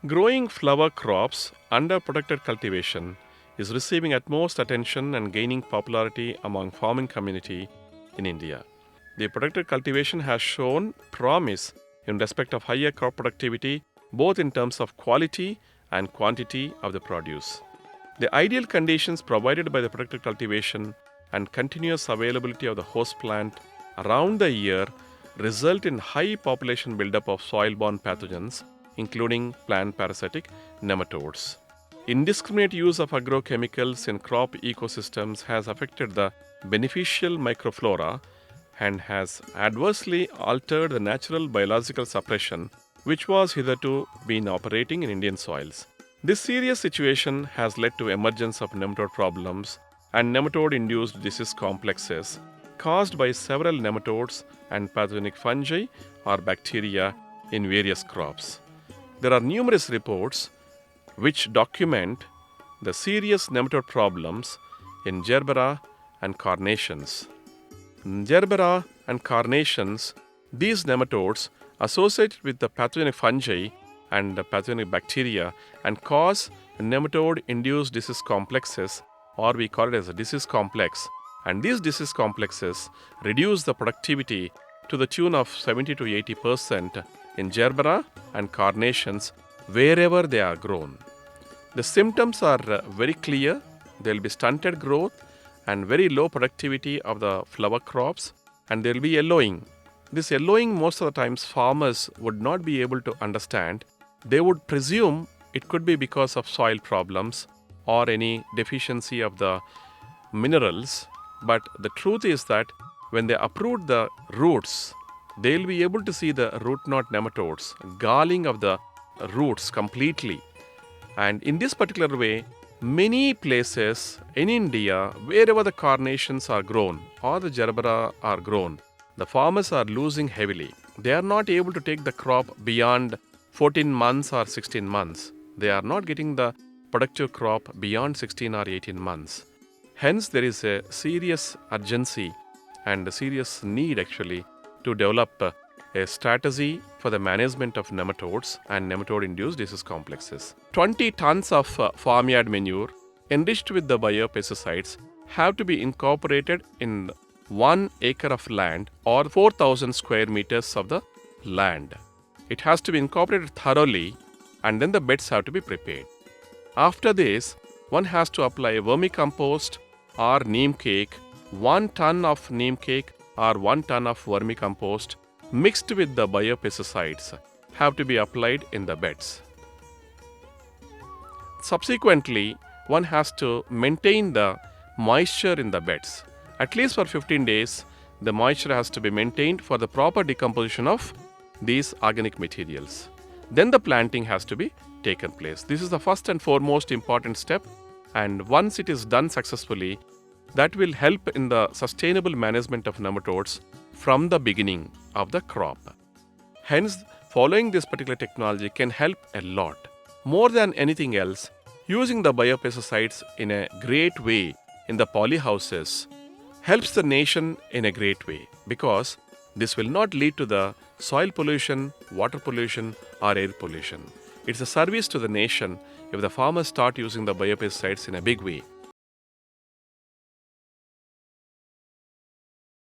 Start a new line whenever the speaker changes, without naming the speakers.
Growing flower crops under protected cultivation is receiving utmost attention and gaining popularity among farming community in India. The protected cultivation has shown promise in respect of higher crop productivity both in terms of quality and quantity of the produce. The ideal conditions provided by the protected cultivation and continuous availability of the host plant around the year result in high population buildup of soil-borne pathogens, including plant parasitic nematodes. Indiscriminate use of agrochemicals in crop ecosystems has affected the beneficial microflora and has adversely altered the natural biological suppression which was hitherto been operating in Indian soils. This serious situation has led to emergence of nematode problems and nematode-induced disease complexes caused by several nematodes and pathogenic fungi or bacteria in various crops. There are numerous reports which document the serious nematode problems in gerbera and carnations. In gerbera and carnations, these nematodes associate with the pathogenic fungi and the pathogenic bacteria and cause nematode-induced disease complexes, or we call it as a disease complex. And these disease complexes reduce the productivity to the tune of 70 to 80% in gerbera and carnations wherever they are grown. The symptoms are very clear. There will be stunted growth and very low productivity of the flower crops, and there will be yellowing. This yellowing, most of the times farmers would not be able to understand. They would presume it could be because of soil problems or any deficiency of the minerals. But the truth is that when they uproot the roots, they will be able to see the root knot nematodes galling of the roots completely. And in this particular way, many places in India, wherever the carnations are grown or the gerbera are grown, the farmers are losing heavily. They are not able to take the crop beyond 14 months or 16 months. They are not getting the productive crop beyond 16 or 18 months. Hence, there is a serious urgency and a serious need actually to develop a strategy for the management of nematodes and nematode-induced disease complexes. 20 tons of farmyard manure enriched with the biopesticides have to be incorporated in 1 acre of land or 4,000 square meters of the land. It has to be incorporated thoroughly, and then the beds have to be prepared. After this, one has to apply vermicompost or neem cake, 1 ton of neem cake or 1 ton of vermicompost mixed with the biopesticides have to be applied in the beds. Subsequently, one has to maintain the moisture in the beds. At least for 15 days, the moisture has to be maintained for the proper decomposition of these organic materials. Then the planting has to be taken place. This is the first and foremost important step, and once it is done successfully, that will help in the sustainable management of nematodes from the beginning of the crop. Hence, following this particular technology can help a lot. More than anything else, using the biopesticides in a great way in the polyhouses helps the nation in a great way, because this will not lead to the soil pollution, water pollution or air pollution. It's a service to the nation if the farmers start using the biopesticides in a big way.